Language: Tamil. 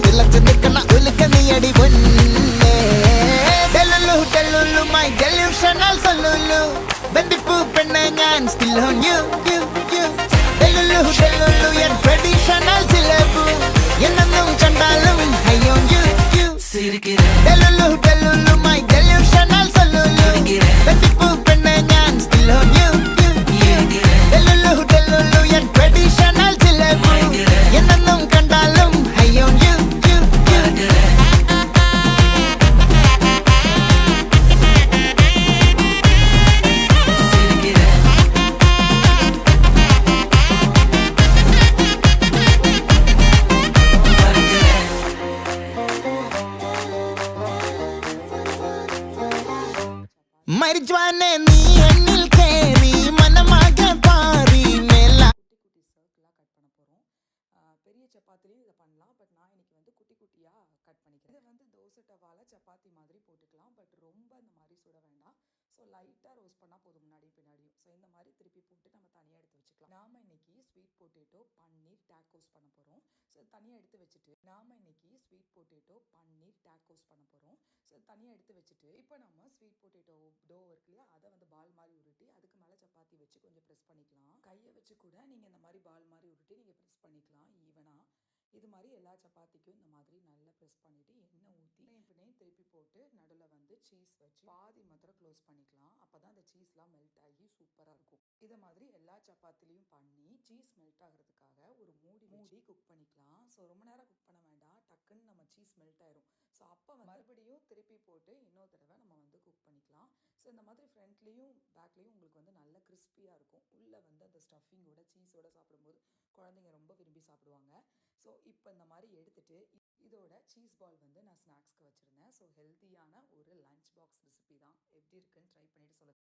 திலச்சு நிக்கணும் உலுக்க நீ அடி பொண்ணே டெல்லுலு டெல்லுலு மை delusional சொல்லுலு வெந்திப்பு பெண்ணே ഞാൻ still on you delulu delulu N traditional சிலபு என்னென்னும் கண்டாலும் I on you delulu delulu my delusional சொல்லுலு வெந்திப்பு பெண்ணே ഞാൻ still on you delulu delulu N traditional சிலபு என்னென்னும் கண்டாலும் I on you மரிஜ்வானே நீ என்னில் கேரி மனமாக பாரி மேலா குட்டி சர்க்கிளாக கட் பண்ண போகிறோம். பெரிய சப்பாத்திலையும் இதை பண்ணலாம். பட் நான் இன்னைக்கு வந்து குட்டி குட்டியாக கட் பண்ணிக்கிறேன். இதை வந்து தோசை டவாவில் சப்பாத்தி மாதிரி போட்டுக்கலாம். பட் ரொம்ப இந்த மாதிரி சுட வேண்டாம். ஸோ லைட்டாக ரோஸ்ட் பண்ணால் போதும் முன்னாடியும் பின்னாடியும். ஸோ இந்த மாதிரி திருப்பி போட்டு நம்ம தனியாக எடுத்து வச்சுக்கலாம். நாம் இன்னைக்கு ஸ்வீட் பொட்டேட்டோ பன்னீர் டேக்கோஸ் பண்ண போகிறோம். ஸோ தனியாக எடுத்து வச்சுட்டு இப்போ நம்ம ஸ்வீட் பொட்டேட்டோ டோ இருக்கு இல்லையா, அதை வந்து பால் மாதிரி உருட்டி அதுக்கு மேலே சப்பாத்தி வச்சு கொஞ்சம் ப்ரெஸ் பண்ணிக்கலாம். கையை வச்சு கூட நீங்கள் இந்த மாதிரி பால் மாதிரி உருட்டி நீங்கள் ப்ரெஸ் பண்ணிக்கலாம் ஈவனாக. இது மாதிரி எல்லா சப்பாத்திக்கும் இந்த மாதிரி நல்லா ப்ரெஸ் பண்ணிவிட்டு எண்ணெய் ஊற்றி பின்னையும் திருப்பி போட்டு நடுவில் வந்து சீஸ் வச்சு பாதி மாத்திரம் க்ளோஸ் பண்ணிக்கலாம். அப்போ தான் அந்த சீஸ்லாம் மெல்ட் ஆகி சூப்பராக இருக்கும். இதை மாதிரி எல்லா சப்பாத்திலையும் பண்ணி சீஸ் மெல்ட் ஆகிறதுக்காக ஒரு மூடி குக் பண்ணிக்கலாம். ஸோ ரொம்ப நேரம் குக் பண்ண வேண்டாம், டக்குன்னு நம்ம சீஸ் மெல்ட் ஆயிரும். ஸோ அப்போ மறுபடியும் திருப்பி போட்டு இன்னொரு தடவை நம்ம வந்து குக் பண்ணிக்கலாம். ஸோ இந்த மாதிரி ஃப்ரண்ட்லேயும் பேக்லேயும் உங்களுக்கு வந்து நல்ல கிறிஸ்பியாக இருக்கும். உள்ளே வந்து அந்த ஸ்டஃபிங்கோட சீஸோட சாப்பிடும்போது குழந்தைங்க ரொம்ப விரும்பி சாப்பிடுவாங்க. ஸோ இப்போ இந்த மாதிரி எடுத்துட்டு இதோட சீஸ் பால் வந்து நான் ஸ்நாக்ஸ்க்கு வச்சுருந்தேன். ஸோ ஹெல்த்தியான ஒரு லஞ்ச் பாக்ஸ் ரெசிபி தான். எப்படி இருக்குன்னு ட்ரை பண்ணிட்டு சொல்லுங்கள்.